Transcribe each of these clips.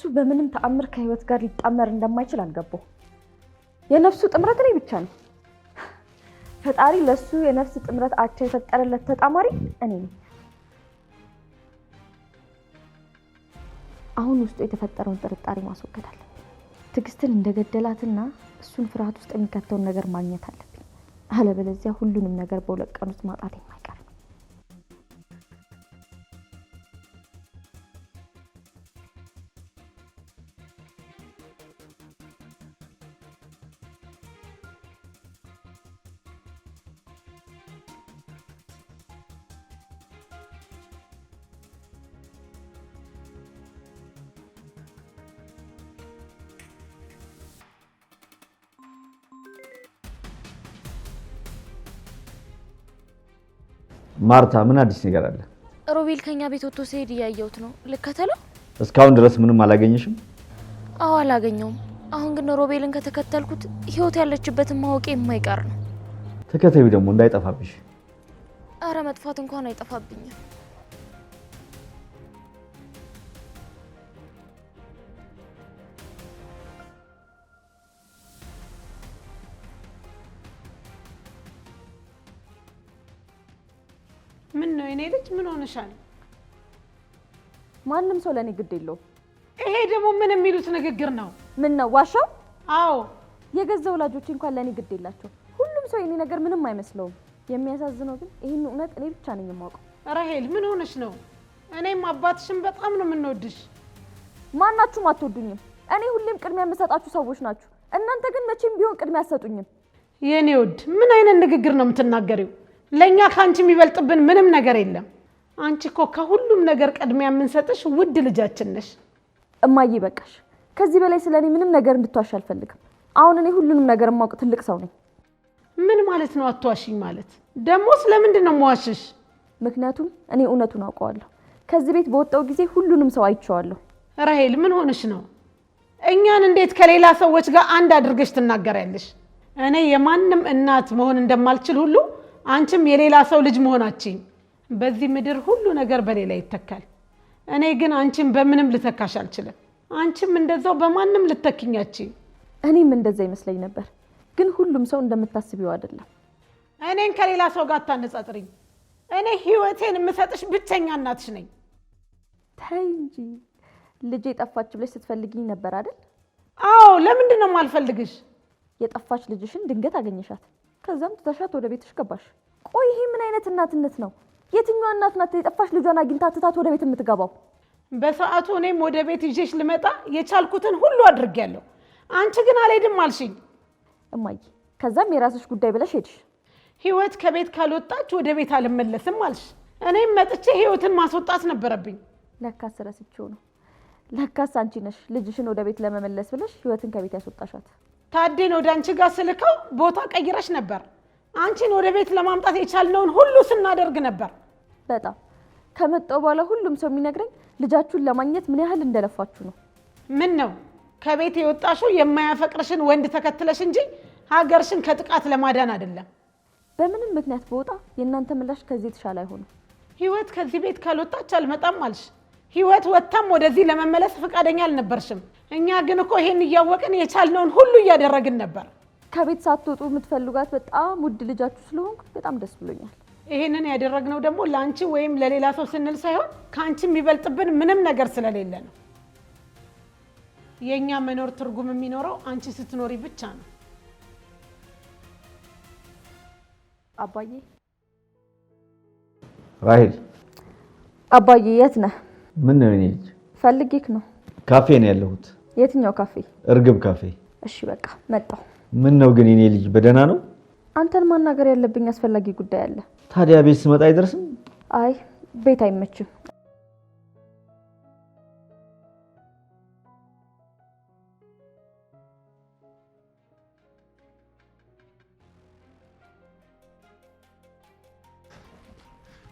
በምንም ተአምር ከህይወት ጋር ሊጣመር እንደማይችል አልገባው። የነፍሱ ጥምረት እኔ ብቻ ነኝ። ፈጣሪ ለሱ የነፍስ ጥምረት አቻ የፈጠረለት ተጣማሪ እኔ ነኝ። አሁን ውስጡ የተፈጠረውን ጥርጣሬ ማስወገድ አለብኝ። ትዕግስትን እንደገደላትና እሱን ፍርሃት ውስጥ የሚከተውን ነገር ማግኘት አለብኝ። አለበለዚያ ሁሉንም ነገር በሁለት ቀን ውስጥ ማጣት የማይቀር። ማርታ ምን አዲስ ነገር አለ? ሮቤል ከኛ ቤት ወጥቶ ሲሄድ ያያዩት ነው። ልከተለው? እስካሁን ድረስ ምንም አላገኘሽም? አዎ አላገኘውም። አሁን ግን ሮቤልን ከተከተልኩት ህይወት ያለችበትን ማወቅ የማይቀር ነው። ተከታዩ ደግሞ እንዳይጠፋብሽ። አረ መጥፋት እንኳን አይጠፋብኝም። ምን ነው የኔ ልጅ ምን ሆነሻል? ማንንም ሰው ለኔ ግድ የለው። ይሄ ደግሞ ምን የሚሉት ንግግር ነው? ምን ነው ዋሻው? አዎ የገዛ ወላጆቼ እንኳን ለኔ ግድ የላቸው። ሁሉም ሰው የኔ ነገር ምንም አይመስለውም። የሚያሳዝነው ግን ይሄን እውነት እኔ ብቻ ነኝ የማውቀው። ራሄል ምን ሆነሽ ነው? እኔም አባትሽም በጣም ነው የምንወድሽ። ማናችሁም አትወዱኝም። እኔ ሁሌም ቅድሚያ የምሰጣችሁ ሰዎች ናችሁ። እናንተ ግን መቼም ቢሆን ቅድሚያ አትሰጡኝም። የኔ ውድ ምን አይነት ንግግር ነው የምትናገሪው? ለኛ ካንቺ የሚበልጥብን ምንም ነገር የለም። አንቺ እኮ ከሁሉም ነገር ቅድሚያ የምንሰጥሽ ውድ ልጃችን ነሽ። እማዬ በቃሽ። ከዚህ በላይ ስለኔ ምንም ነገር እንድትዋሽ አልፈልግም። አሁን እኔ ሁሉንም ነገር የማውቅ ትልቅ ሰው ነኝ። ምን ማለት ነው አትዋሽኝ ማለት? ደግሞ ስለምንድን ነው የምዋሽሽ? ምክንያቱም እኔ እውነቱን አውቀዋለሁ። ከዚህ ቤት በወጣው ጊዜ ሁሉንም ሰው አይቼዋለሁ። ራሄል ምን ሆነሽ ነው? እኛን እንዴት ከሌላ ሰዎች ጋር አንድ አድርገሽ ትናገሪያለሽ? እኔ የማንም እናት መሆን እንደማልችል ሁሉ አንቺም የሌላ ሰው ልጅ መሆናችን። በዚህ ምድር ሁሉ ነገር በሌላ ይተካል። እኔ ግን አንቺን በምንም ልተካሽ አልችልም። አንቺም እንደዛው በማንም ልተኪኛችን። እኔም እንደዛ ይመስለኝ ነበር፣ ግን ሁሉም ሰው እንደምታስቢው አይደለም። እኔን ከሌላ ሰው ጋር አታነጻጽሪኝ። እኔ ህይወቴን የምሰጥሽ ብቸኛ እናትሽ ነኝ። ተይ እንጂ ልጄ ጠፋች ብለሽ ስትፈልጊኝ ነበር አይደል? አዎ ለምንድን ነው የማልፈልግሽ? የጠፋች ልጅሽን ድንገት አገኘሻት፣ ከዛም ትተሻት ወደ ቤትሽ ገባሽ። ቆይ ይሄ ምን አይነት እናትነት ነው? የትኛው እናት ናት የጠፋች ልጇን አግኝታ ትታት ወደ ቤት የምትገባው? በሰዓቱ እኔም ወደ ቤት ይዤሽ ልመጣ የቻልኩትን ሁሉ አድርጌያለሁ። አንቺ ግን አልሄድም አልሽኝ። እማዬ ከዛም የራስሽ ጉዳይ ብለሽ ሄድሽ። ህይወት ከቤት ካልወጣች ወደ ቤት አልመለስም አልሽ። እኔም መጥቼ ህይወትን ማስወጣት ነበረብኝ። ለካስ ረስቼው ነው። ለካስ አንቺ ነሽ ልጅሽን ወደ ቤት ለመመለስ ብለሽ ህይወትን ከቤት ያስወጣሻት። ታዴን ወደ አንቺ ጋር ስልከው ቦታ ቀይረሽ ነበር። አንቺን ወደ ቤት ለማምጣት የቻልነውን ሁሉ ስናደርግ ነበር። በጣም ከመጣው በኋላ ሁሉም ሰው የሚነግረኝ ልጃችሁን ለማግኘት ምን ያህል እንደለፋችሁ ነው። ምን ነው ከቤት የወጣሽው የማያፈቅርሽን ወንድ ተከትለሽ እንጂ ሀገርሽን ከጥቃት ለማዳን አይደለም። በምንም ምክንያት በወጣ የእናንተ ምላሽ ከዚህ የተሻለ አይሆንም። ህይወት ከዚህ ቤት ካልወጣች አልመጣም አልሽ። ህይወት ወጣም ወደዚህ ለመመለስ ፈቃደኛ አልነበርሽም። እኛ ግን እኮ ይሄን እያወቅን የቻልነውን ሁሉ እያደረግን ነበር። ከቤት ሳትወጡ የምትፈልጓት በጣም ውድ ልጃችሁ ስለሆንኩ በጣም ደስ ብሎኛል። ይሄንን ያደረግነው ደግሞ ለአንቺ ወይም ለሌላ ሰው ስንል ሳይሆን ከአንቺ የሚበልጥብን ምንም ነገር ስለሌለ ነው። የኛ መኖር ትርጉም የሚኖረው አንቺ ስትኖሪ ብቻ ነው። አባዬ ራሄል አባዬ የት ነህ? ምን ነው ልጅ? ፈልጌክ ነው። ካፌ ነው ያለሁት። የትኛው ካፌ? እርግብ ካፌ። እሺ በቃ መጣሁ። ምን ነው ግን የኔ ልጅ በደህና ነው? አንተን ማናገር ያለብኝ አስፈላጊ ጉዳይ አለ። ታዲያ ቤት ስመጣ አይደርስም? አይ ቤት አይመችም።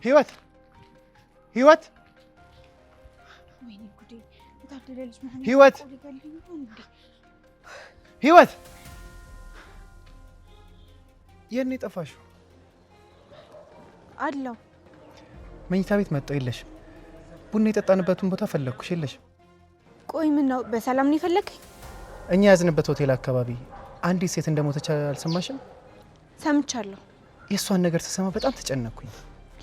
ህይወት ህይወት ወይኔ ጉዴ! ታደለልሽ መሐመድ ህይወት ህይወት የኔ ጠፋሽው? አላው መኝታ ቤት መጣው የለሽም። ቡና የጠጣንበትን ቦታ ፈለግኩሽ የለሽም። ቆይ ምን ነው በሰላም ነው የፈለከኝ? እኛ ያዝንበት ሆቴል አካባቢ አንዲት ሴት እንደሞተች አልሰማሽም? ሰምቻለሁ። የእሷን ነገር ስሰማ በጣም ተጨነቅኩኝ።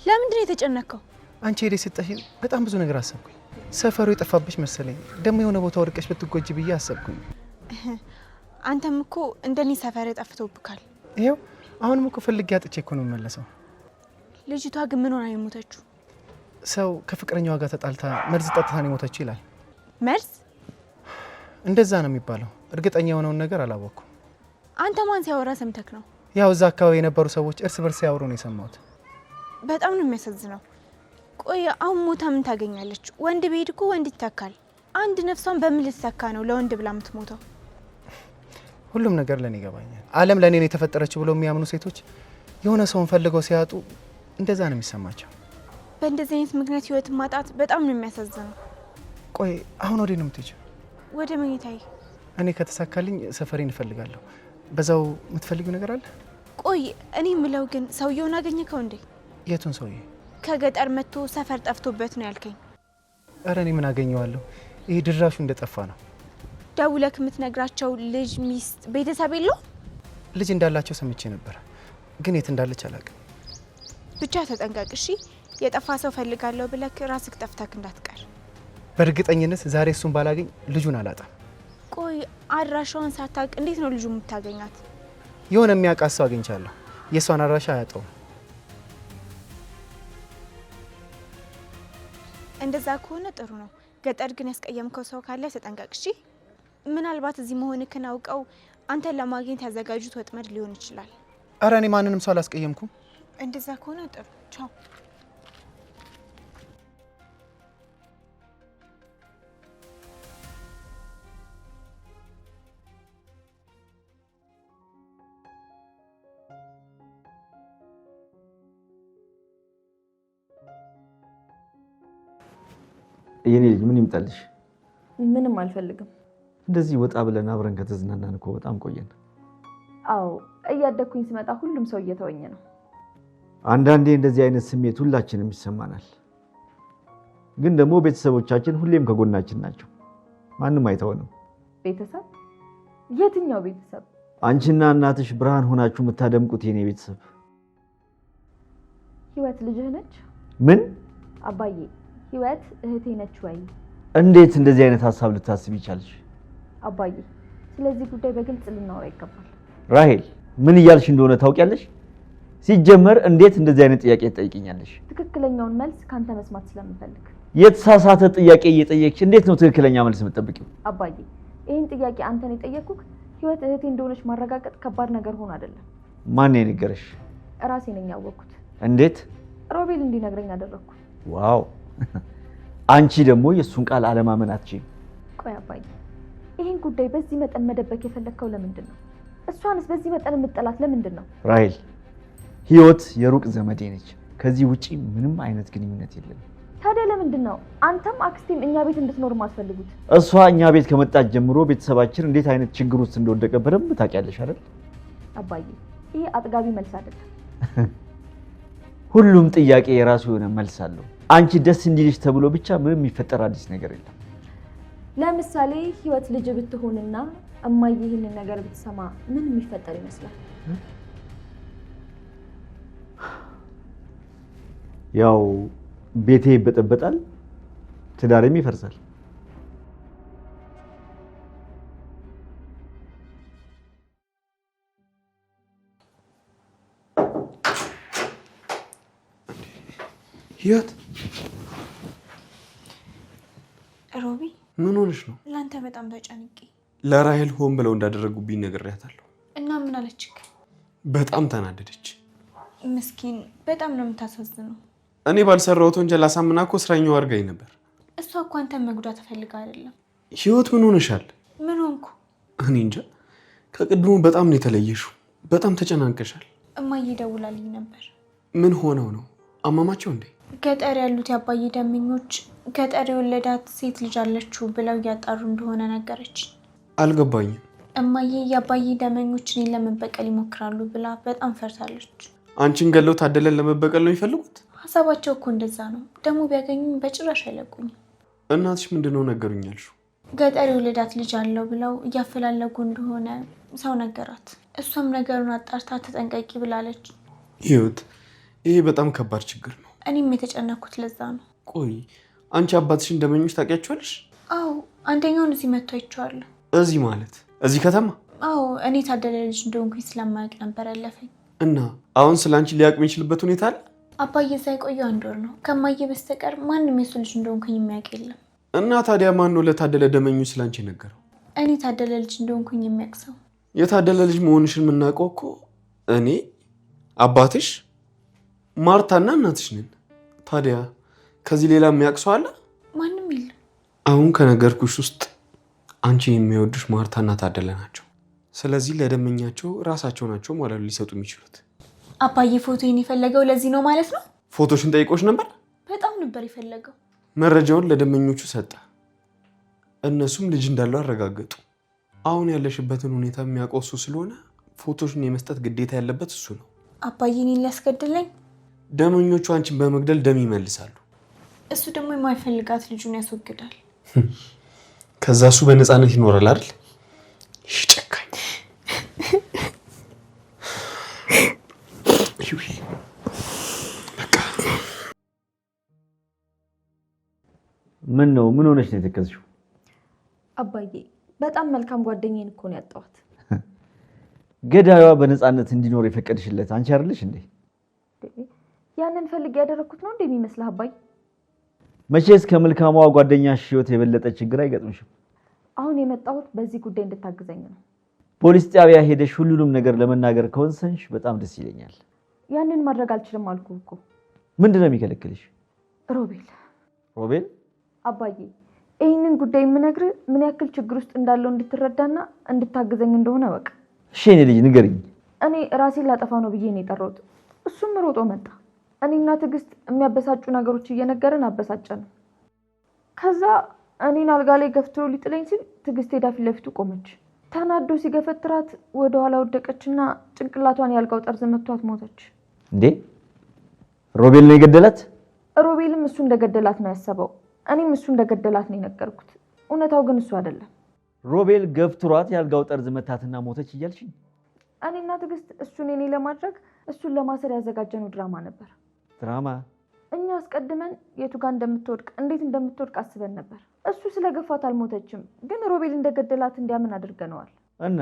ለምንድን ነው የተጨነቀው? አንቺ ሄደሽ ስጠሽ በጣም ብዙ ነገር አሰብኩኝ። ሰፈሩ የጠፋብሽ መሰለኝ። ደግሞ የሆነ ቦታ ወድቀሽ ብትጎጂ ብዬ አሰብኩኝ። አንተም እኮ እንደኔ ሰፈር ጠፍቶብካል። ይሄው አሁንም እኮ ፈልጌ አጥቼ እኮ ነው የምመለሰው። ልጅቷ ግን ምን ሆና ነው የሞተችው? ሰው ከፍቅረኛዋ ጋር ተጣልታ መርዝ ጠጥታ ነው የሞተችው ይላል። መርዝ? እንደዛ ነው የሚባለው። እርግጠኛ የሆነውን ነገር አላወቅኩም። አንተ ማን ሲያወራ ሰምተክ ነው? ያው እዛ አካባቢ የነበሩ ሰዎች እርስ በርስ ሲያወሩ ነው የሰማሁት። በጣም ነው የሚያሳዝነው። ቆይ አሁን ሞታ ምን ታገኛለች? ወንድ ቤድ እኮ ወንድ ይተካል። አንድ ነፍሷን በምን ልትተካ ነው ለወንድ ብላ የምትሞተው? ሁሉም ነገር ለኔ ይገባኛል። ዓለም ለኔ ነው የተፈጠረችው ብለው የሚያምኑ ሴቶች የሆነ ሰውን ፈልገው ሲያጡ እንደዛ ነው የሚሰማቸው። በእንደዚህ አይነት ምክንያት ህይወት ማጣት በጣም ነው የሚያሳዝነው። ቆይ አሁን ወዴት ነው የምትሄጂው? ወደ መኝታዬ። እኔ ከተሳካልኝ ሰፈሬን እፈልጋለሁ። በዛው የምትፈልጊው ነገር አለ? ቆይ እኔ የምለው ግን ሰውየውን አገኘከው እንዴ? የቱን ሰውዬ? ከገጠር መጥቶ ሰፈር ጠፍቶበት ነው ያልከኝ። እረ እኔ ምን አገኘዋለሁ? ይሄ ድራሹ እንደጠፋ ነው። ደውለክ የምትነግራቸው ልጅ፣ ሚስት፣ ቤተሰብ የለው? ልጅ እንዳላቸው ሰምቼ ነበር፣ ግን የት እንዳለች አላውቅም። ብቻ ተጠንቀቅ እሺ። የጠፋ ሰው ፈልጋለሁ ብለክ ራስክ ጠፍተክ እንዳትቀር። በእርግጠኝነት ዛሬ እሱን ባላገኝ ልጁን አላጣም። ቆይ አድራሻውን ሳታውቅ እንዴት ነው ልጁ የምታገኛት? የሆነ የሚያውቃት ሰው አግኝቻለሁ። የእሷን አድራሻ አያውቀውም። እንደዛ ከሆነ ጥሩ ነው። ገጠር ግን ያስቀየምከው ሰው ካለ ተጠንቀቅ እሺ። ምናልባት እዚህ መሆንክን አውቀው አንተን ለማግኘት ያዘጋጁት ወጥመድ ሊሆን ይችላል። እረ እኔ ማንንም ሰው አላስቀየምኩም። እንደዛ ከሆነ ጥሩ። ቻው። የኔ ልጅ ምን ይምጣልሽ? ምንም አልፈልግም። እንደዚህ ወጣ ብለን አብረን ከተዝናናን እኮ በጣም ቆየን። አዎ እያደግኩኝ ስመጣ ሁሉም ሰው እየተወኝ ነው። አንዳንዴ እንደዚህ አይነት ስሜት ሁላችንም ይሰማናል። ግን ደግሞ ቤተሰቦቻችን ሁሌም ከጎናችን ናቸው። ማንም አይተወንም። ቤተሰብ? የትኛው ቤተሰብ? አንቺና እናትሽ ብርሃን ሆናችሁ የምታደምቁት የኔ ቤተሰብ። ህይወት ልጅህ ነች? ምን? አባዬ ህይወት እህቴ ነች ወይ? እንዴት እንደዚህ አይነት ሀሳብ ልታስብ ይቻልሽ? አባዬ ስለዚህ ጉዳይ በግልጽ ልናወራ ይገባል። ራሄል ምን እያልሽ እንደሆነ ታውቂያለሽ? ሲጀመር እንዴት እንደዚህ አይነት ጥያቄ ትጠይቂኛለሽ? ትክክለኛውን መልስ ካንተ መስማት ስለምፈልግ። የተሳሳተ ጥያቄ እየጠየቅሽ እንዴት ነው ትክክለኛ መልስ የምትጠብቂው? አባዬ ይህን ጥያቄ አንተን የጠየቅኩህ ህይወት እህቴ እንደሆነች ማረጋገጥ ከባድ ነገር ሆኖ አይደለም። ማን የነገረሽ? ራሴ ነኝ ያወቅኩት። እንዴት? ሮቤል እንዲነግረኝ አደረግኩ። ዋው! አንቺ ደግሞ የሱን ቃል አለማመን አትችይም። ቆይ አባዬ ይህን ጉዳይ በዚህ መጠን መደበቅ የፈለግከው ለምንድን ነው? እሷንስ በዚህ መጠን የምጠላት ለምንድን ነው? ራሄል ህይወት የሩቅ ዘመዴ ነች። ከዚህ ውጪ ምንም አይነት ግንኙነት የለም። ታዲያ ለምንድን ነው አንተም አክስቴም እኛ ቤት እንድትኖር ማትፈልጉት? እሷ እኛ ቤት ከመጣች ጀምሮ ቤተሰባችን እንዴት አይነት ችግር ውስጥ እንደወደቀ በደንብ ታውቂያለሽ አይደል? አባዬ ይሄ አጥጋቢ መልስ አይደለም። ሁሉም ጥያቄ የራሱ የሆነ መልስ አለው። አንቺ ደስ እንዲልሽ ተብሎ ብቻ ምንም የሚፈጠር አዲስ ነገር የለም። ለምሳሌ ህይወት ልጅ ብትሆንና እማዬ ይህንን ነገር ብትሰማ ምን የሚፈጠር ይመስላል? ያው ቤቴ ይበጠበጣል፣ ትዳሬም ይፈርሳል። ህይወት ሮቢ ምን ሆነሽ ነው? ላንተ በጣም ተጨንቄ። ለራሄል ሆን ብለው እንዳደረጉብኝ ነግሬያታለሁ። እና ምን አለችክ? በጣም ተናደደች። ምስኪን በጣም ነው የምታሳዝነው። እኔ ባልሰራሁት ወንጀል አሳምና እኮ እስረኛው አድርጋኝ ነበር። እሷ እኮ አንተን መጉዳት ፈልጋ አይደለም። ህይወት ምን ሆነሻል? ምን ሆንኩ? እኔ እንጃ። ከቅድሙ በጣም ነው የተለየሽው። በጣም ተጨናንቀሻል። እማዬ ደውላልኝ ነበር። ምን ሆነው ነው? አማማቸው እንዴ? ገጠር ያሉት የአባዬ ደመኞች ገጠር የወለዳት ሴት ልጅ አለችው ብለው እያጣሩ እንደሆነ ነገረች። አልገባኝም። እማዬ የአባዬ ደመኞች እኔን ለመበቀል ይሞክራሉ ብላ በጣም ፈርታለች። አንቺን ገለው ታደለን ለመበቀል ነው የሚፈልጉት? ሀሳባቸው እኮ እንደዛ ነው። ደግሞ ቢያገኙኝ በጭራሽ አይለቁኝም። እናትሽ ምንድነው ነገሩኝ ያልሽው? ገጠር የወለዳት ልጅ አለው ብለው እያፈላለጉ እንደሆነ ሰው ነገራት። እሷም ነገሩን አጣርታ ተጠንቀቂ ብላለች። ህይወት፣ ይሄ በጣም ከባድ ችግር ነው። እኔም የተጨነኩት ለዛ ነው። ቆይ አንቺ አባትሽን እንደመኞች ታውቂያቸዋለሽ? አዎ፣ አንደኛውን እዚህ መጥቶ አይቼዋለሁ። እዚህ ማለት እዚህ ከተማ? አዎ፣ እኔ ታደለ ልጅ እንደሆንኩኝ ስለማያውቅ ነበር ያለፈኝ። እና አሁን ስለ አንቺ ሊያውቅ የሚችልበት ሁኔታ አለ? አባዬ እዛ የቆየው 1 ወር ነው። ከማየ በስተቀር ማንም የሱ ልጅ እንደሆንኩኝ የሚያውቅ የለም። እና ታዲያ ማን ነው ለታደለ ደመኞች ስለ አንቺ ነገረው? እኔ ታደለ ልጅ እንደሆንኩኝ የሚያውቅ ሰው። የታደለ ልጅ መሆንሽን የምናውቀው እኮ እኔ፣ አባትሽ፣ ማርታና እናትሽ ነን። ታዲያ ከዚህ ሌላ የሚያውቅ ሰው አለ? ማንም የለም። አሁን ከነገርኩሽ ውስጥ አንቺን የሚወዱሽ ማርታና ታደለ ናቸው። ስለዚህ ለደመኛቸው ራሳቸው ናቸው ማለት ሊሰጡ የሚችሉት። አባዬ ፎቶዬን የፈለገው ለዚህ ነው ማለት ነው? ፎቶሽን ጠይቆሽ ነበር? በጣም ነበር የፈለገው። መረጃውን ለደመኞቹ ሰጠ። እነሱም ልጅ እንዳለው አረጋገጡ። አሁን ያለሽበትን ሁኔታ የሚያውቀው እሱ ስለሆነ ፎቶሽን የመስጠት ግዴታ ያለበት እሱ ነው። አባዬ እኔን ሊያስገድለኝ? ደመኞቹ አንቺን በመግደል ደም ይመልሳሉ። እሱ ደግሞ የማይፈልጋት ልጁን ያስወግዳል። ከዛ እሱ በነፃነት ይኖራል አይደል? ይህ ጨካኝ። ምን ነው? ምን ሆነሽ ነው የተከዝሽው? አባዬ በጣም መልካም ጓደኛዬን እኮ ነው ያጣኋት። ገዳዩዋ በነፃነት እንዲኖር የፈቀድሽለት አንቺ አይደለሽ እንዴ? ያንን ፈልግ ያደረኩት ነው እንዴ የሚመስልህ አባዬ? መቼስ ከመልካሟ ጓደኛሽ ህይወት የበለጠ ችግር አይገጥምሽም። አሁን የመጣሁት በዚህ ጉዳይ እንድታግዘኝ ነው። ፖሊስ ጣቢያ ሄደሽ ሁሉንም ነገር ለመናገር ከወሰንሽ በጣም ደስ ይለኛል። ያንን ማድረግ አልችልም አልኩህ እኮ። ምንድነው የሚከለክልሽ? ሮቤል። ሮቤል? አባዬ ይህንን ጉዳይ የምነግርህ ምን ያክል ችግር ውስጥ እንዳለው እንድትረዳና እንድታግዘኝ እንደሆነ በቃ። እሺ የኔ ልጅ ንገሪኝ። እኔ ራሴን ላጠፋ ነው ብዬ ነው የጠራሁት። እሱም ሮጦ መጣ። እኔና ትዕግስት የሚያበሳጩ ነገሮች እየነገርን አበሳጨን። ከዛ እኔን አልጋ ላይ ገፍትሮ ሊጥለኝ ሲል ትዕግስት ሄዳ ፊት ለፊቱ ቆመች። ተናዶ ሲገፈትራት ወደኋላ ወደቀችና ጭንቅላቷን ያልጋው ጠርዝ መቷት ሞተች። እንዴ? ሮቤል ነው የገደላት? ሮቤልም እሱ እንደገደላት ነው ያሰበው። እኔም እሱ እንደገደላት ነው የነገርኩት። እውነታው ግን እሱ አይደለም። ሮቤል ገፍትሯት ያልጋው ጠርዝ መታትና ሞተች እያልሽኝ? እኔና ትዕግስት እሱን እኔ ለማድረግ እሱን ለማሰር ያዘጋጀነው ድራማ ነበር። ድራማ? እኛ አስቀድመን የቱ ጋር እንደምትወድቅ እንዴት እንደምትወድቅ አስበን ነበር። እሱ ስለገፋት አልሞተችም፣ ግን ሮቤል እንደገደላት እንዲያምን አድርገነዋል። እና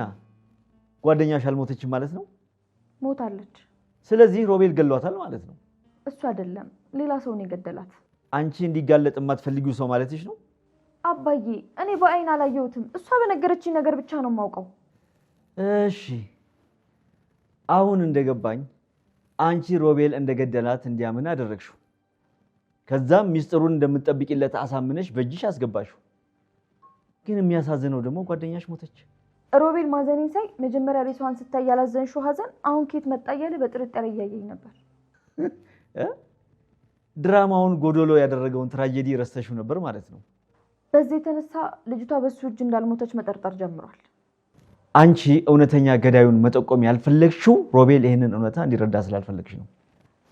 ጓደኛሽ አልሞተችም ማለት ነው? ሞታለች። ስለዚህ ሮቤል ገሏታል ማለት ነው? እሱ አይደለም፣ ሌላ ሰው ነው የገደላት። አንቺ እንዲጋለጥ የማትፈልጊው ሰው ማለትሽ ነው? አባዬ እኔ በአይን አላየሁትም። እሷ በነገረችኝ ነገር ብቻ ነው የማውቀው። እሺ አሁን እንደገባኝ አንቺ ሮቤል እንደገደላት እንዲያምን አደረግሽው። ከዛም ሚስጥሩን እንደምትጠብቂለት አሳምነሽ በእጅሽ አስገባሽው። ግን የሚያሳዝነው ደግሞ ጓደኛሽ ሞተች። ሮቤል ማዘኔን ሳይ መጀመሪያ ሬሷን ስታይ ያላዘንሽው ሀዘን አሁን ኬት መጣ እያለ በጥርጣሬ እያየኝ ነበር። ድራማውን ጎዶሎ ያደረገውን ትራጀዲ ረስተሽው ነበር ማለት ነው። በዚህ የተነሳ ልጅቷ በሱ እጅ እንዳልሞተች መጠርጠር ጀምሯል። አንቺ እውነተኛ ገዳዩን መጠቆም ያልፈለግሽው ሮቤል ይህንን እውነታ እንዲረዳ ስላልፈለግሽ ነው።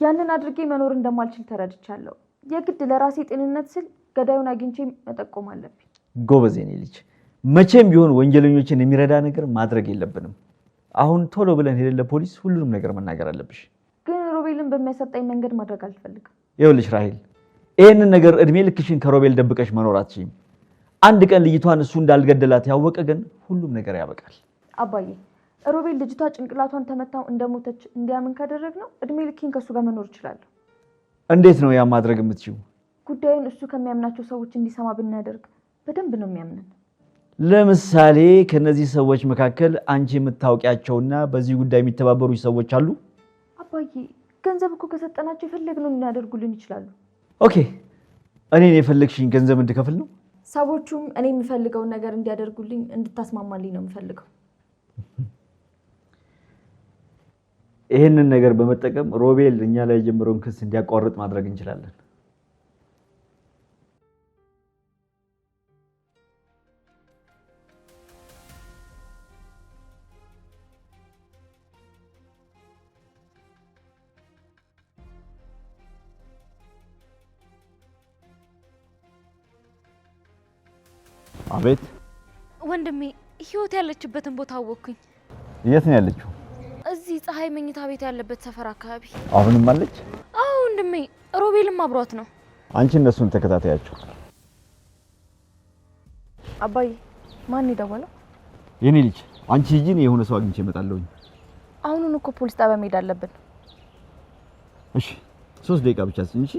ያንን አድርጌ መኖር እንደማልችል ተረድቻለሁ። የግድ ለራሴ ጤንነት ስል ገዳዩን አግኝቼ መጠቆም አለብኝ። ጎበዝ የኔ ልጅ፣ መቼም ቢሆን ወንጀለኞችን የሚረዳ ነገር ማድረግ የለብንም። አሁን ቶሎ ብለን ሄደን ለፖሊስ ሁሉንም ነገር መናገር አለብሽ። ግን ሮቤልን በሚያሳጣኝ መንገድ ማድረግ አልፈልግም። ይኸውልሽ ራሄል፣ ይህንን ነገር እድሜ ልክሽን ከሮቤል ደብቀሽ መኖር አትችይም። አንድ ቀን ልጅቷን እሱ እንዳልገደላት ያወቀ ግን ሁሉም ነገር ያበቃል። አባዬ ሮቤል ልጅቷ ጭንቅላቷን ተመታው እንደሞተች እንዲያምን ካደረግነው እድሜ ልኬን ከእሱ ጋር መኖር እችላለሁ። እንዴት ነው ያ ማድረግ የምትችይው? ጉዳዩን እሱ ከሚያምናቸው ሰዎች እንዲሰማ ብናደርግ በደንብ ነው የሚያምንን። ለምሳሌ ከነዚህ ሰዎች መካከል አንቺ የምታውቂያቸውና በዚህ ጉዳይ የሚተባበሩ ሰዎች አሉ? አባዬ ገንዘብ እኮ ከሰጠናቸው የፈለግነውን ሊያደርጉልን ይችላሉ። ኦኬ፣ እኔን የፈለግሽኝ ገንዘብ እንድከፍል ነው? ሰዎቹም እኔ የምፈልገውን ነገር እንዲያደርጉልኝ እንድታስማማልኝ ነው የምፈልገው። ይህንን ነገር በመጠቀም ሮቤል እኛ ላይ የጀመረውን ክስ እንዲያቋርጥ ማድረግ እንችላለን። አቤት ወንድሜ፣ ህይወት ያለችበትን ቦታ አወቅኩኝ። የት ነው ያለችው? እዚህ ፀሐይ መኝታ ቤት ያለበት ሰፈር አካባቢ። አሁንም አለች? አዎ ወንድሜ፣ ሮቤልም አብሯት ነው። አንቺ እነሱን ተከታታያቸው። አባዬ ማን ይደወለው? የኔ ልጅ አንቺ ሂጂ፣ የሆነ ሰው አግኝቼ እመጣለሁ። አሁኑን እኮ ፖሊስ ጣቢያ መሄድ አለብን። እሺ 3 ደቂቃ ብቻ ስኝ። እሺ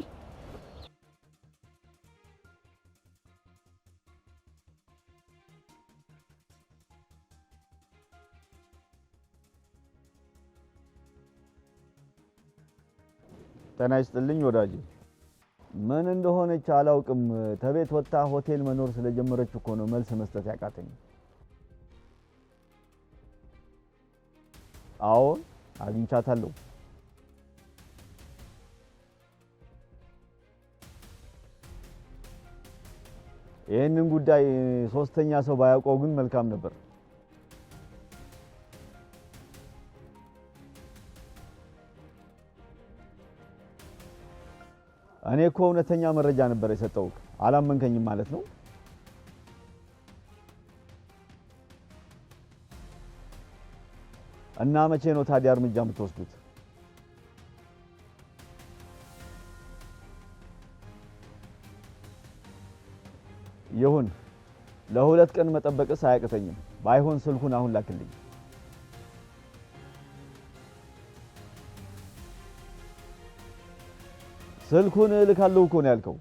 ጤና ይስጥልኝ ወዳጄ። ምን እንደሆነች አላውቅም። ተቤት ወጣ ሆቴል መኖር ስለጀመረች እኮ ነው መልስ መስጠት ያቃተኝ። አዎ አግኝቻታለሁ። ይህንን ጉዳይ ሶስተኛ ሰው ባያውቀው ግን መልካም ነበር። እኔ እኮ እውነተኛ መረጃ ነበር የሰጠሁት። አላመንከኝም ማለት ነው? እና መቼ ነው ታዲያ እርምጃ የምትወስዱት? ይሁን፣ ለ2 ቀን መጠበቅስ አያቅተኝም። ባይሆን ስልኩን አሁን ላክልኝ። ስልኩን እልካለሁ እኮ ነው ያልከው።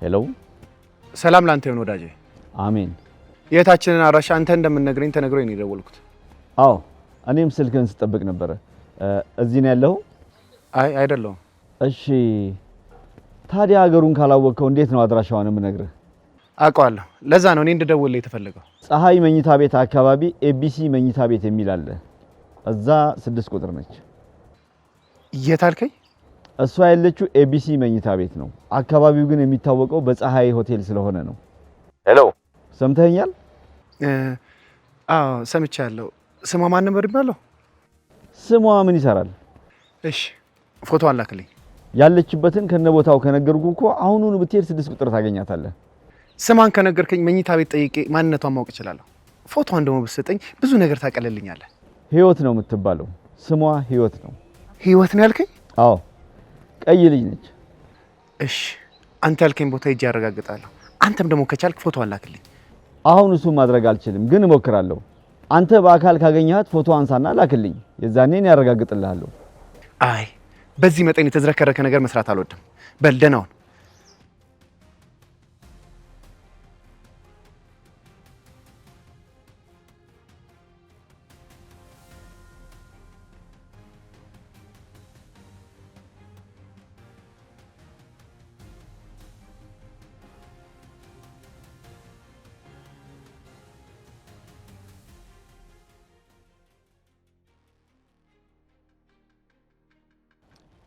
ሄሎ፣ ሰላም ላንተ ይሁን ወዳጄ። አሜን። የታችንን አራሻ አንተ እንደምንነግረኝ ተነግሮኝ ነው የደወልኩት። አዎ እኔም ስልክን ስጠብቅ ነበረ። እዚህ ነው ያለው? አይ አይደለም። እሺ ታዲያ ሀገሩን ካላወቅከው እንዴት ነው አድራሻውን የምነግርህ? አውቀዋለሁ። ለዛ ነው እኔ እንድደውልልህ የተፈለገው። ፀሐይ መኝታ ቤት አካባቢ ኤቢሲ መኝታ ቤት የሚል አለ። እዛ 6 ቁጥር ነች። የት አልከኝ? እሷ ያለችው ኤቢሲ መኝታ ቤት ነው። አካባቢው ግን የሚታወቀው በፀሐይ ሆቴል ስለሆነ ነው። ሄሎ፣ ሰምተኸኛል? አዎ ሰምቻለሁ። ስሟ ማን ነበር የሚባለው? ስሟ ምን ይሰራል? እሺ ፎቶዋን ላክልኝ። ያለችበትን ከነቦታው ከነገርኩ እኮ አሁኑን ብትሄድ 6 ቁጥር ታገኛታለህ። ስሟን ከነገርከኝ መኝታ ቤት ጠይቄ ማንነቷን ማወቅ እችላለሁ። ፎቶዋን ደግሞ ብትሰጠኝ ብዙ ነገር ታቀልልኛለህ። ህይወት ነው የምትባለው። ስሟ ህይወት ነው። ህይወት ነው ያልከኝ? አዎ ቀይ ልጅ ነች። እሺ አንተ ያልከኝ ቦታ ሂጅ ያረጋግጣለሁ። አንተም ደግሞ ከቻልክ ፎቶዋን ላክልኝ። አሁን እሱ ማድረግ አልችልም፣ ግን እሞክራለሁ። አንተ በአካል ካገኘሃት ፎቶ አንሳና ላክልኝ። የዛኔ እኔ ያረጋግጥልሃለሁ። አይ በዚህ መጠን የተዝረከረከ ነገር መስራት አልወድም። በል ደህና ሁን።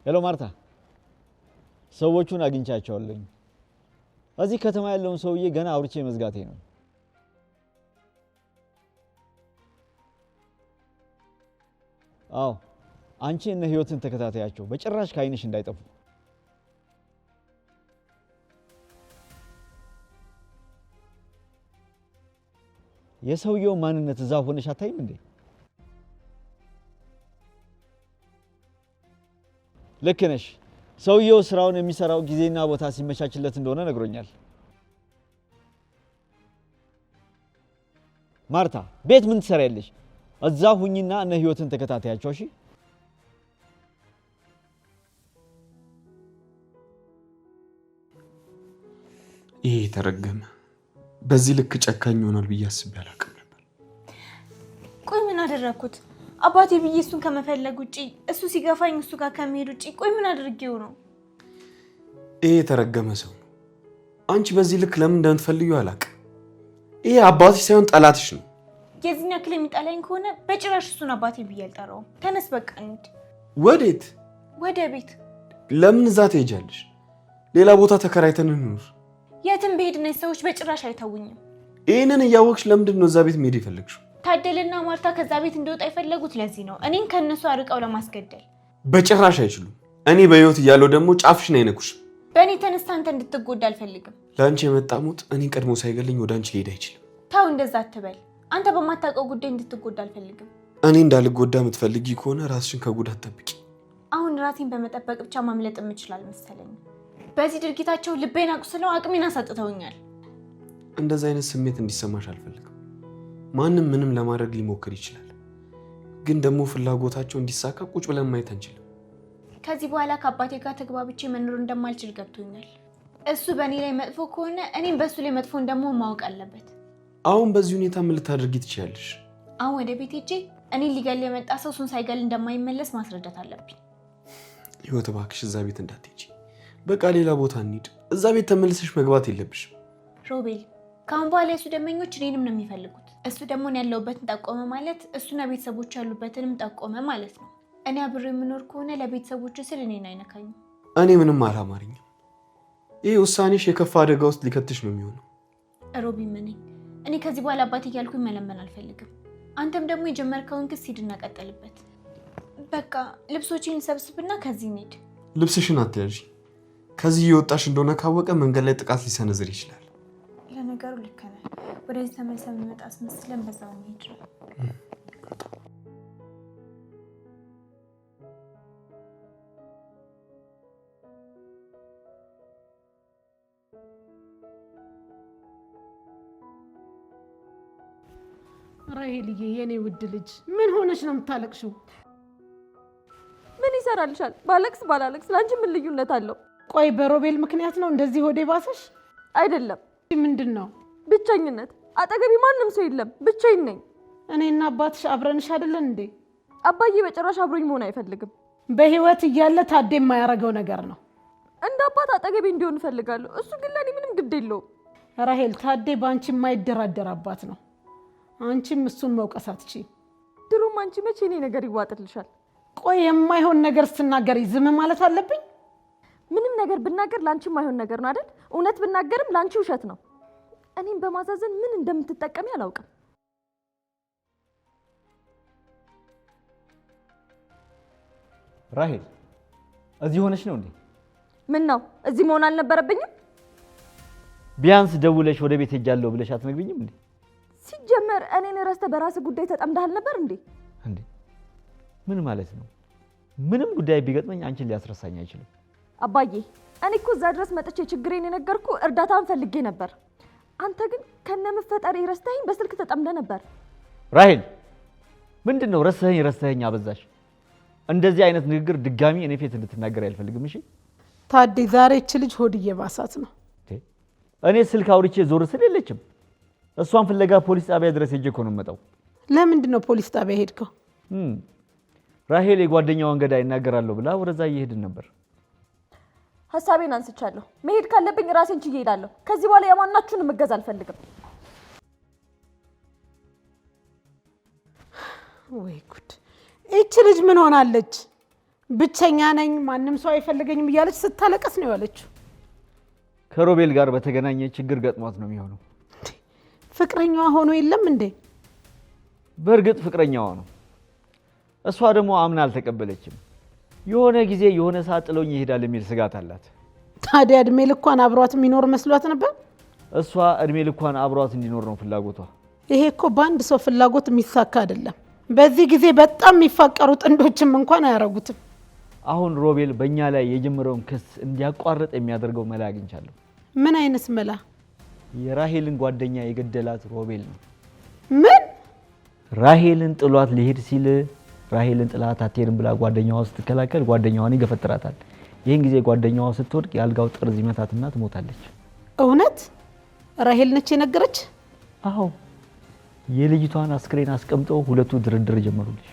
ሄሎ ማርታ፣ ሰዎቹን አግኝቻቸዋለሁ። እዚህ ከተማ ያለውን ሰውዬ ገና አውርቼ መዝጋቴ ነው። አዎ አንቺ እነ ህይወትን ተከታታያቸው፣ በጭራሽ ከአይንሽ እንዳይጠፉ። የሰውየው ማንነት እዛ ሆነሽ አታይም እንዴ? ልክ ነሽ። ሰውየው ስራውን የሚሰራው ጊዜና ቦታ ሲመቻችለት እንደሆነ ነግሮኛል። ማርታ ቤት ምን ትሰሪያለሽ? እዛ ሁኚና እነ ህይወትን ተከታታያቸው። እሺ ይሄ የተረገመ በዚህ ልክ ጨካኝ ይሆናል ብዬ አስቤ አላውቅም ነበር። ቆይ ምን አደረኩት? አባቴ ብዬ እሱን ከመፈለግ ውጪ እሱ ሲገፋኝ እሱ ጋር ከመሄድ ውጪ ቆይ ምን አድርጌው ነው? ይሄ የተረገመ ሰው ነው። አንቺ በዚህ ልክ ለምን እንደምትፈልጊው አላውቅም። ይሄ አባትሽ ሳይሆን ጠላትሽ ነው። የዚህን ያክል የሚጠላኝ ከሆነ በጭራሽ እሱን አባቴ ብዬ አልጠራውም። ተነስ በቃ እንሂድ። ወዴት? ወደ ቤት። ለምን እዛ ትሄጃለሽ? ሌላ ቦታ ተከራይተን እንኑር። የትም ብሄድ እነዚህ ሰዎች በጭራሽ አይተውኝም። ይህንን እያወቅሽ ለምንድን ነው እዛ ቤት መሄድ የፈለግሽው? ታደልና ማርታ ከዛ ቤት እንዲወጣ የፈለጉት ለዚህ ነው፣ እኔን ከእነሱ አርቀው ለማስገደል። በጭራሽ አይችሉም። እኔ በህይወት እያለሁ ደግሞ ጫፍሽን አይነኩሽም። በእኔ ተነስታ አንተ እንድትጎዳ አልፈልግም። ለአንቺ የመጣ ሞት እኔን ቀድሞ ሳይገለኝ ወደ አንቺ ሊሄድ አይችልም። ታው እንደዛ አትበል። አንተ በማታውቀው ጉዳይ እንድትጎዳ አልፈልግም። እኔ እንዳልጎዳ የምትፈልጊ ከሆነ ራስሽን ከጉዳት ጠብቂ። አሁን ራሴን በመጠበቅ ብቻ ማምለጥ የምችል መሰለኝ። በዚህ ድርጊታቸው ልቤን አቁስለው አቅሜን አሳጥተውኛል። እንደዛ አይነት ስሜት እንዲሰማሽ አልፈልግም። ማንም ምንም ለማድረግ ሊሞክር ይችላል፣ ግን ደግሞ ፍላጎታቸው እንዲሳካ ቁጭ ብለን ማየት አንችልም። ከዚህ በኋላ ከአባቴ ጋር ተግባብቼ መኖር እንደማልችል ገብቶኛል። እሱ በእኔ ላይ መጥፎ ከሆነ እኔም በእሱ ላይ መጥፎ እንደምሆን ማወቅ አለበት። አሁን በዚህ ሁኔታ ምን ልታደርጊ ትችያለሽ? አሁን ወደ ቤት ሄጄ እኔን ሊገል የመጣ ሰው እሱን ሳይገል እንደማይመለስ ማስረዳት አለብኝ። ህይወት እባክሽ እዛ ቤት እንዳትሄጂ። በቃ ሌላ ቦታ እንሂድ። እዛ ቤት ተመልሰሽ መግባት የለብሽም። ሮቤል፣ ከአሁን በኋላ የእሱ ደመኞች እኔንም ነው የሚፈልጉት። እሱ ደግሞ እኔ ያለሁበትን ጠቆመ ማለት እሱና ቤተሰቦች ያሉበትንም ጠቆመ ማለት ነው። እኔ አብሬ የምኖር ከሆነ ለቤተሰቦች ስል እኔን አይነካኝም። እኔ ምንም አላማረኝም። ይህ ውሳኔሽ የከፋ አደጋ ውስጥ ሊከትሽ ነው የሚሆነው። ሮቢ ምንኝ እኔ ከዚህ በኋላ አባቴ እያልኩኝ መለመን አልፈልግም። አንተም ደግሞ የጀመርከውን ክስ ሂድና ቀጠልበት። በቃ ልብሶችን ሰብስብና ከዚህ እንሂድ። ልብስሽን አትያዥ። ከዚህ እየወጣሽ እንደሆነ ካወቀ መንገድ ላይ ጥቃት ሊሰነዝር ይችላል። ለነገሩ ልክ ነህ። ወደዚህ ተመልሰን እንመጣ አስመስለን በዛው እንሂድ ነው። ራሄልዬ የኔ ውድ ልጅ ምን ሆነሽ ነው የምታለቅሽው? ምን ይሰራልሻል? ባለቅስ ባላለቅስ ለአንቺ ምን ልዩነት አለው? ቆይ በሮቤል ምክንያት ነው እንደዚህ ሆዴ ባሰሽ? አይደለም። ምንድን ነው? ብቸኝነት። አጠገቢ ማንም ሰው የለም፣ ብቻዬን ነኝ። እኔና አባትሽ አብረንሽ አይደለን እንዴ? አባዬ በጭራሽ አብሮኝ መሆን አይፈልግም። በህይወት እያለ ታዴ የማያረገው ነገር ነው። እንደ አባት አጠገቤ እንዲሆን እፈልጋለሁ። እሱ ግን ለኔ ምንም ግድ የለውም። ራሄል፣ ታዴ በአንቺ የማይደራደር አባት ነው። አንቺም እሱን መውቀስ አትችይም። ድሮም አንቺ መቼ እኔ ነገር ይዋጥልሻል? ቆይ የማይሆን ነገር ስትናገሪ ዝም ማለት አለብኝ? ምንም ነገር ብናገር ላንቺ የማይሆን ነገር ነው አይደል? እውነት ብናገርም ላንቺ ውሸት ነው። እኔም በማዛዘን ምን እንደምትጠቀሚ አላውቅም። ራሄል እዚህ ሆነሽ ነው እንዴ? ምን ነው እዚህ መሆን አልነበረብኝም? ቢያንስ ደውለሽ ወደ ቤት ሄጃለሁ ብለሽ አትነግሪኝም እንዴ? ሲጀመር እኔን ረስተህ በራስህ ጉዳይ ተጠምደሃል ነበር እንዴ? እንዴ ምን ማለት ነው? ምንም ጉዳይ ቢገጥመኝ አንቺን ሊያስረሳኝ አይችልም። አባዬ እኔ እኮ እዛ ድረስ መጥቼ ችግሬን የነገርኩ እርዳታን ፈልጌ ነበር። አንተ ግን ከነመፈጠሪ ረስተኸኝ በስልክ ተጠምደ ነበር። ራሄል ምንድነው ረስተኸኝ አበዛሽ። እንደዚህ አይነት ንግግር ድጋሚ እኔ ፊት እንድትናገር አልፈልግም። እሺ ታዴ ዛሬ እቺ ልጅ ሆድ እየባሳት ነው። እኔ ስልክ አውርቼ ዞር ስል የለችም። እሷን ፍለጋ ፖሊስ ጣቢያ ድረስ ሄጄ እኮ ነው የምመጣው። ለምንድን ነው ፖሊስ ጣቢያ ሄድከው? ራሄል የጓደኛዋን ገዳይ እናገራለሁ ብላ ወደዛ እየሄድን ነበር። ሐሳቤን አንስቻለሁ። መሄድ ካለብኝ ራሴን ችዬ እሄዳለሁ። ከዚህ በኋላ የማናችሁንም እገዛ አልፈልግም። ወይ ጉድ! እቺ ልጅ ምን ሆናለች? ብቸኛ ነኝ ማንም ሰው አይፈልገኝም እያለች ስታለቀስ ነው ያለችው። ከሮቤል ጋር በተገናኘ ችግር ገጥሟት ነው የሚሆነው። ፍቅረኛዋ ሆኖ የለም እንዴ? በእርግጥ ፍቅረኛዋ ነው። እሷ ደግሞ አምና አልተቀበለችም። የሆነ ጊዜ የሆነ ሰዓት ጥሎኝ ይሄዳል የሚል ስጋት አላት። ታዲያ እድሜ ልኳን አብሯት የሚኖር መስሏት ነበር? እሷ እድሜ ልኳን አብሯት እንዲኖር ነው ፍላጎቷ። ይሄ እኮ በአንድ ሰው ፍላጎት የሚሳካ አይደለም። በዚህ ጊዜ በጣም የሚፋቀሩ ጥንዶችም እንኳን አያረጉትም። አሁን ሮቤል በእኛ ላይ የጀመረውን ክስ እንዲያቋርጥ የሚያደርገው መላ አግኝቻለሁ። ምን አይነት መላ? የራሄልን ጓደኛ የገደላት ሮቤል ነው። ምን? ራሄልን ጥሏት ሊሄድ ሲል ራሄልን ጥላት አትሄድም ብላ ጓደኛዋ ስትከላከል ጓደኛዋን ይገፈትራታል። ይህን ጊዜ ጓደኛዋ ስትወድቅ የአልጋው ጠርዝ ይመታትና ትሞታለች። እውነት? ራሄል ነች የነገረች? አዎ። የልጅቷን አስክሬን አስቀምጠው ሁለቱ ድርድር ጀመሩልሽ።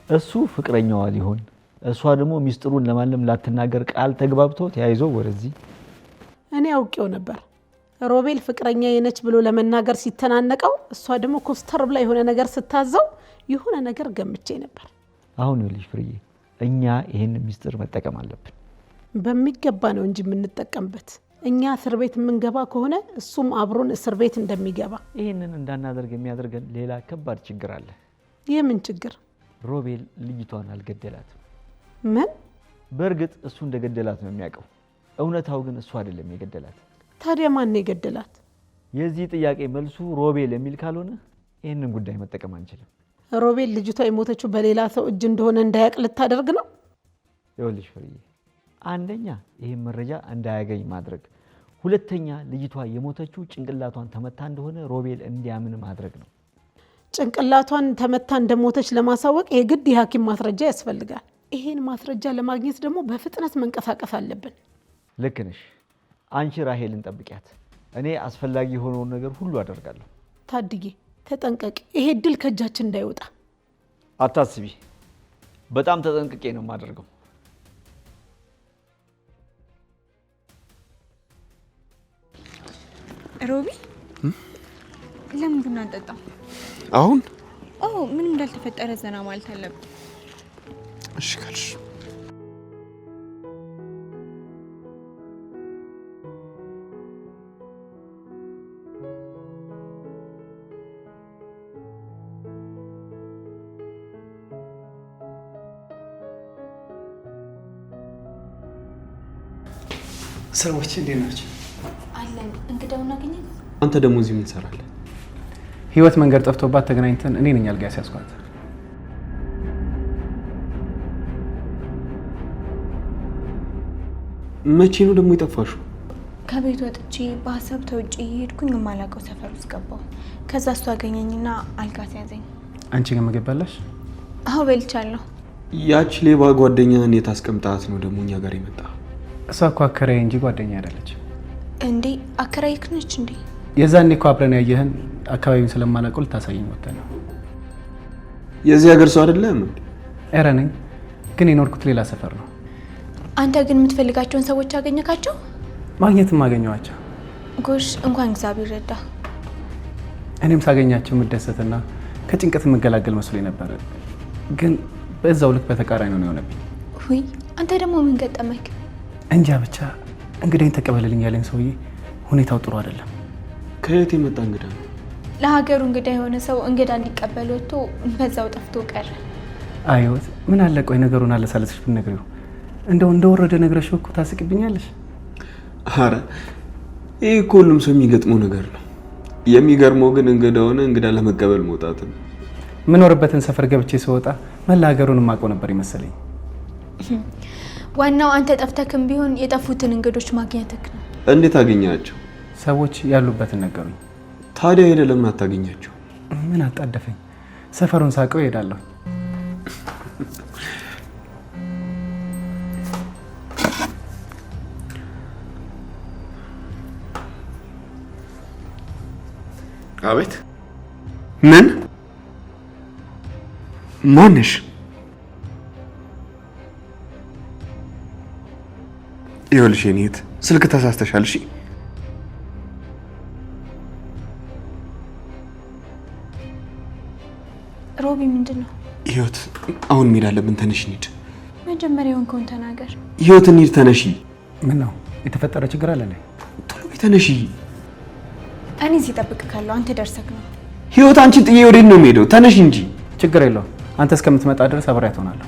እሱ ፍቅረኛዋ ሊሆን፣ እሷ ደግሞ ሚስጥሩን ለማንም ላትናገር ቃል ተግባብተው ተያይዘው ወደዚህ። እኔ አውቄው ነበር። ሮቤል ፍቅረኛ የነች ብሎ ለመናገር ሲተናነቀው እሷ ደግሞ ኮስተር ብላ የሆነ ነገር ስታዘው የሆነ ነገር ገምቼ ነበር። አሁን ልጅ ፍርዬ እኛ ይሄን ሚስጥር መጠቀም አለብን። በሚገባ ነው እንጂ የምንጠቀምበት። እኛ እስር ቤት የምንገባ ከሆነ እሱም አብሮን እስር ቤት እንደሚገባ። ይሄንን እንዳናደርግ የሚያደርገን ሌላ ከባድ ችግር አለ። የምን ችግር? ሮቤል ልጅቷን አልገደላትም። ምን? በእርግጥ እሱ እንደገደላት ነው የሚያውቀው። እውነታው ግን እሱ አይደለም የገደላት። ታዲያ ማን ነው የገደላት? የዚህ ጥያቄ መልሱ ሮቤል የሚል ካልሆነ ይህንን ጉዳይ መጠቀም አንችልም። ሮቤል ልጅቷ የሞተችው በሌላ ሰው እጅ እንደሆነ እንዳያውቅ ልታደርግ ነው? ይኸውልሽ ፍርዬ፣ አንደኛ ይህን መረጃ እንዳያገኝ ማድረግ፣ ሁለተኛ ልጅቷ የሞተችው ጭንቅላቷን ተመታ እንደሆነ ሮቤል እንዲያምን ማድረግ ነው። ጭንቅላቷን ተመታ እንደሞተች ለማሳወቅ የግድ የሐኪም ማስረጃ ያስፈልጋል። ይሄን ማስረጃ ለማግኘት ደግሞ በፍጥነት መንቀሳቀስ አለብን። ልክ ነሽ። አንቺ ራሄልን ጠብቂያት፣ እኔ አስፈላጊ የሆነውን ነገር ሁሉ አደርጋለሁ። ታድዬ ተጠንቀቂ፣ ይሄ ድል ከእጃችን እንዳይወጣ። አታስቢ፣ በጣም ተጠንቅቄ ነው የማደርገው። ሮቢ ለምን ቡና አንጠጣም? አሁን ምንም እንዳልተፈጠረ ዘና ማለት አለብን። እሺ ካልሽ ሰዎች እንዴት ናቸው? አለን። እንግዳው እናገኘን። አንተ ደግሞ እዚህ ምን ትሰራለህ? ህይወት መንገድ ጠፍቶባት ተገናኝተን እኔ ነኝ አልጋ ያስያዝኳት። መቼ ነው ደግሞ የጠፋሽው? ከቤት ወጥቼ በሀሳብ ተውጪ ሄድኩኝ። የማላውቀው ሰፈር ውስጥ ገባሁ። ከዛ እሱ አገኘኝና አልጋ ያዘኝ። አንቺ ግን ምግብ በላሽ? አዎ በልቻለሁ። ያች ሌባ ጓደኛህን የት አስቀምጣት ነው ደግሞ እኛ ጋር የመጣ? እሷ እኮ አከራዬ እንጂ ጓደኛ አይደለች። እንዴ አከራይክ ነች እንዴ? የዛኔ እኮ አብረን ያየህን አካባቢውን ስለማላውቀው ልታሳየኝ ወጥተህ ነው። የዚህ ሀገር ሰው አይደለም? ኧረ ነኝ፣ ግን የኖርኩት ሌላ ሰፈር ነው። አንተ ግን የምትፈልጋቸውን ሰዎች አገኘካቸው? ማግኘትም አገኘኋቸው። ጎሽ እንኳን እግዚአብሔር ረዳ። እኔም ሳገኛቸው የምደሰትና ከጭንቀት የምገላገል መስሎኝ ነበር፣ ግን በዛው ልክ በተቃራኒ ነው የሆነብኝ። ሁይ አንተ ደግሞ ምን ገጠመክ? እንጃ ብቻ እንግዳኝ ተቀበልልኝ ያለኝ ሰውዬ ሁኔታው ጥሩ አይደለም። ከየት የመጣ እንግዳ ነው? ለሀገሩ እንግዳ የሆነ ሰው እንግዳ እንዲቀበል ወጥቶ በዛው ጠፍቶ ቀረ። አይወት ምን አለ ቆይ ነገሩን አለሳለስሽ ብትነግሪው። እንደው እንደወረደ ነግረሽው እኮ ታስቅብኛለሽ። አረ ይሄ እኮ ሁሉም ሰው የሚገጥመው ነገር ነው። የሚገርመው ግን እንግዳ ሆነ እንግዳ ለመቀበል መውጣት ነው። ምኖርበትን ሰፈር ገብቼ ስወጣ መላ ሀገሩን የማውቀው ነበር ይመስለኝ። ዋናው አንተ ጠፍተክም ቢሆን የጠፉትን እንግዶች ማግኘትክ ነው። እንዴት አገኛቸው? ሰዎች ያሉበትን ነገሩኝ። ታዲያ ሄደህ ለምን አታገኛቸው? ምን አጣደፈኝ? ሰፈሩን ሳውቀው እሄዳለሁ። አቤት። ምን ማንሽ? ይኸውልሽ የኔ እህት ስልክ ተሳስተሻል። እሺ ሮቢ ምንድን ነው? ህይወት አሁን መሄድ አለብን። ተነሽ እንሂድ። መጀመሪያውን ከሆነ ተናገር። ህይወት እንሂድ። ተነሺ። ምን ነው የተፈጠረ ችግር አለ? ቶሎ በይ ተነሺ። እኔ እዚህ እጠብቅካለሁ። አንተ ደርሰክ ነው። ህይወት አንቺን ጥዬ ወዴት ነው የምሄደው? ተነሺ እንጂ። ችግር የለውም። አንተ እስከምትመጣ ድረስ አብሬያት እሆናለሁ።